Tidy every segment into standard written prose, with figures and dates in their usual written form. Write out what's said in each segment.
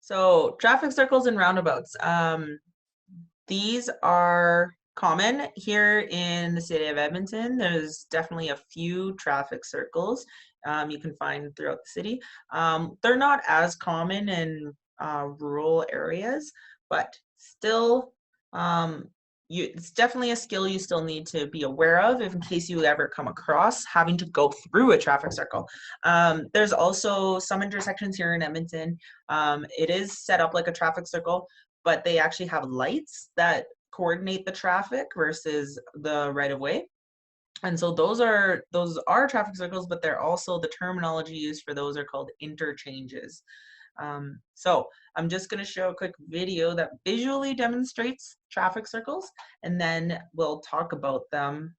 So traffic circles and roundabouts. These are common here in the city of Edmonton. There's definitely a few traffic circles you can find throughout the city. They're not as common in rural areas, but still, it's definitely a skill you still need to be aware of if in case you ever come across having to go through a traffic circle. There's also some intersections here in Edmonton. It is set up like a traffic circle, but they actually have lights that coordinate the traffic versus the right of way. And so those are traffic circles, but they're also the terminology used for those are called interchanges. So I'm just going to show a quick video that visually demonstrates traffic circles, and then we'll talk about them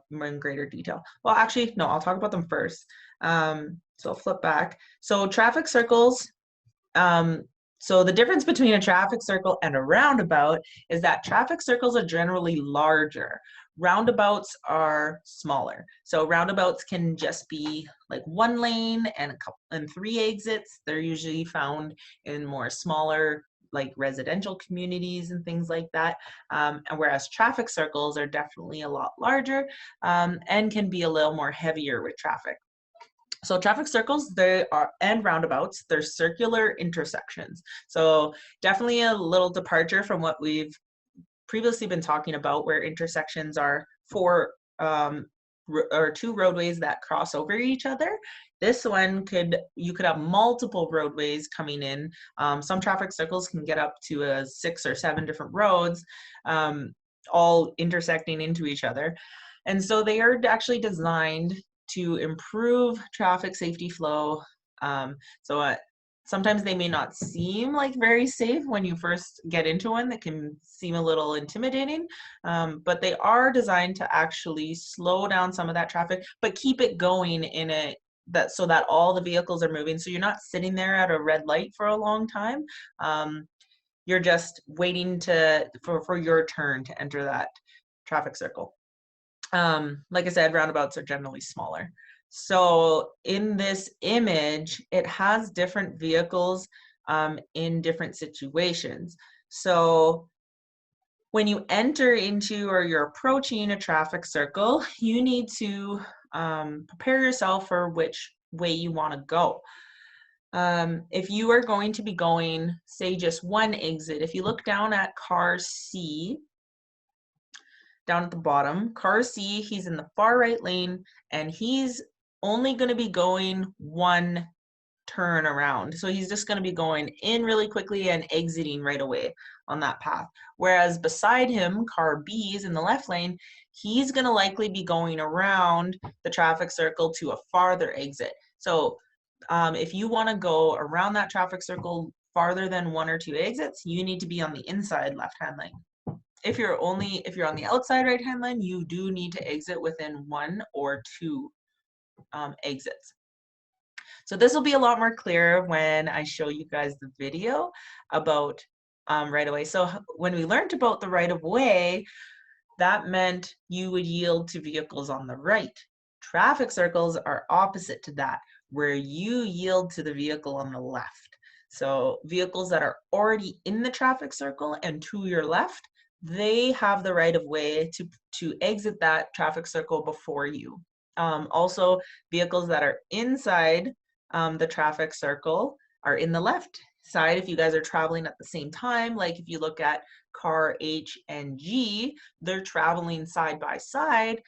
in greater detail. Well, actually, no, I'll talk about them first. So I'll flip back. So traffic circles, so the difference between a traffic circle and a roundabout is that traffic circles are generally larger. Roundabouts are smaller. So roundabouts can just be like one lane and three exits. They're usually found in more smaller like residential communities and things like that. And whereas traffic circles are definitely a lot larger and can be a little more heavier with traffic. So traffic circles, and roundabouts, they're circular intersections. So definitely a little departure from what we've previously been talking about, where intersections are two roadways that cross over each other. This one you could have multiple roadways coming in. Some traffic circles can get up to 6 or 7 different roads, all intersecting into each other. And so they are actually designed to improve traffic safety flow. Sometimes they may not seem like very safe when you first get into one. That can seem a little intimidating, but they are designed to actually slow down some of that traffic, but keep it going so that all the vehicles are moving. So you're not sitting there at a red light for a long time. You're just waiting for your turn to enter that traffic circle. Like I said, roundabouts are generally smaller. So in this image, it has different vehicles in different situations. So when you enter into or you're approaching a traffic circle, you need to prepare yourself for which way you want to go. If you are going to be going, say, just one exit, if you look down at car C, down at the bottom, car C, he's in the far right lane, and he's only going to be going one turn around. So he's just going to be going in really quickly and exiting right away on that path. Whereas beside him, car B is in the left lane, he's going to likely be going around the traffic circle to a farther exit. So if you want to go around that traffic circle farther than 1 or 2 exits, you need to be on the inside left-hand lane. If you're on the outside right-hand lane, you do need to exit within 1 or 2 exits. So this will be a lot more clear when I show you guys the video about right-of-way. So when we learned about the right-of-way, that meant you would yield to vehicles on the right. Traffic circles are opposite to that, where you yield to the vehicle on the left. So vehicles that are already in the traffic circle and to your left, they have the right of way to exit that traffic circle before you. Also, vehicles that are inside the traffic circle are in the left side if you guys are traveling at the same time. Like if you look at car H and G, they're traveling side by side.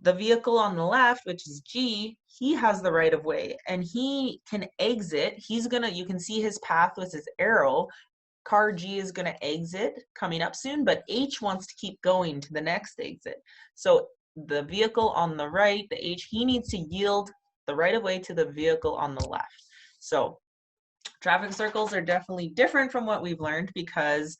The vehicle on the left, which is G, he has the right of way and he can exit. You can see his path with his arrow. Car G is going to exit coming up soon, but H wants to keep going to the next exit. So the vehicle on the right, the H, he needs to yield the right of way to the vehicle on the left. So traffic circles are definitely different from what we've learned because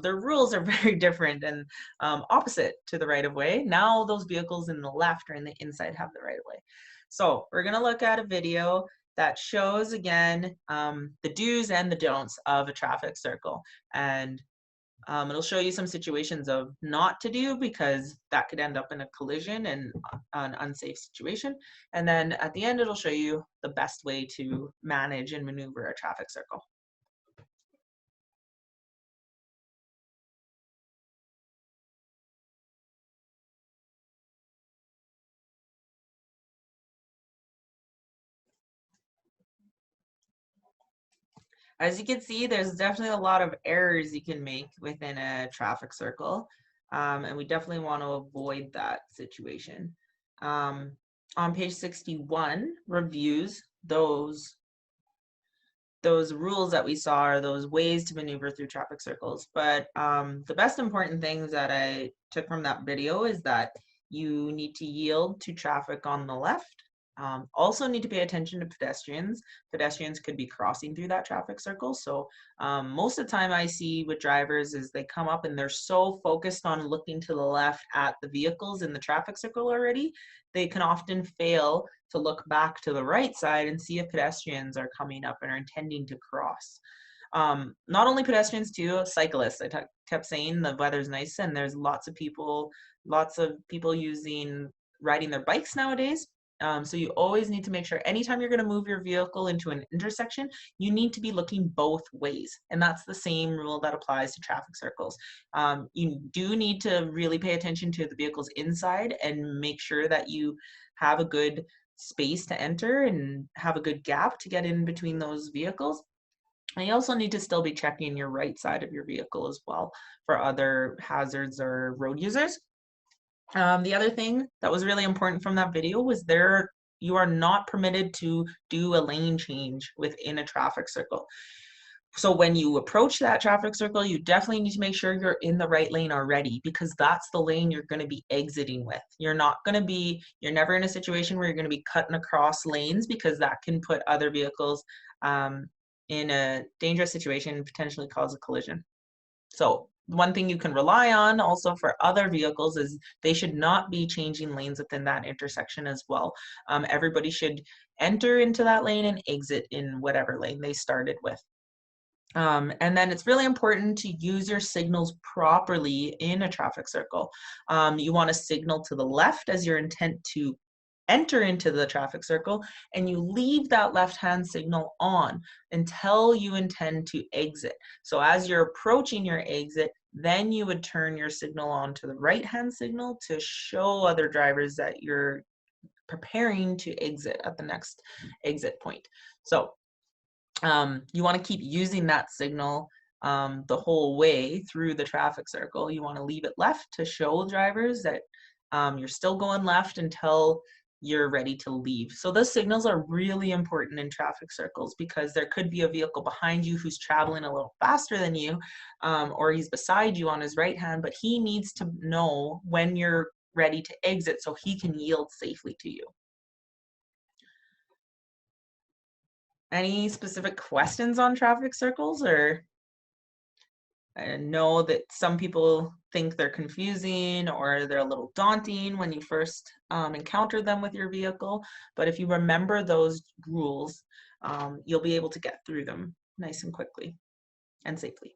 their rules are very different and opposite to the right of way. Now those vehicles in the left or in the inside have the right of way. So we're going to look at a video that shows again the do's and the don'ts of a traffic circle, and it'll show you some situations of not to do because that could end up in a collision and an unsafe situation, and then at the end it'll show you the best way to manage and maneuver a traffic circle. As you can see, there's definitely a lot of errors you can make within a traffic circle, and we definitely want to avoid that situation. On page 61, reviews those rules that we saw are those ways to maneuver through traffic circles. But the best important things that I took from that video is that you need to yield to traffic on the left. Also need to pay attention to pedestrians. Pedestrians could be crossing through that traffic circle. So most of the time I see with drivers is they come up and they're so focused on looking to the left at the vehicles in the traffic circle already, they can often fail to look back to the right side and see if pedestrians are coming up and are intending to cross. Not only pedestrians too, cyclists. I kept saying the weather's nice and there's lots of people riding their bikes nowadays. So you always need to make sure anytime you're going to move your vehicle into an intersection, you need to be looking both ways. And that's the same rule that applies to traffic circles. You do need to really pay attention to the vehicles inside and make sure that you have a good space to enter and have a good gap to get in between those vehicles. And you also need to still be checking your right side of your vehicle as well for other hazards or road users. The other thing that was really important from that video was you are not permitted to do a lane change within a traffic circle. So when you approach that traffic circle, you definitely need to make sure you're in the right lane already, because that's the lane you're going to be exiting with. You're never in a situation where you're going to be cutting across lanes, because that can put other vehicles in a dangerous situation and potentially cause a collision. So one thing you can rely on also for other vehicles is they should not be changing lanes within that intersection as well. Everybody should enter into that lane and exit in whatever lane they started with. And then it's really important to use your signals properly in a traffic circle. You want to signal to the left as your intent to enter into the traffic circle, and you leave that left-hand signal on until you intend to exit. So as you're approaching your exit, then you would turn your signal on to the right-hand signal to show other drivers that you're preparing to exit at the next exit point. So you want to keep using that signal the whole way through the traffic circle. You want to leave it left to show drivers that you're still going left until you're ready to leave. So those signals are really important in traffic circles, because there could be a vehicle behind you who's traveling a little faster than you, or he's beside you on his right hand, but he needs to know when you're ready to exit so he can yield safely to you. Any specific questions on traffic circles? Or I know that some people think they're confusing or they're a little daunting when you first encounter them with your vehicle, but if you remember those rules, you'll be able to get through them nice and quickly and safely.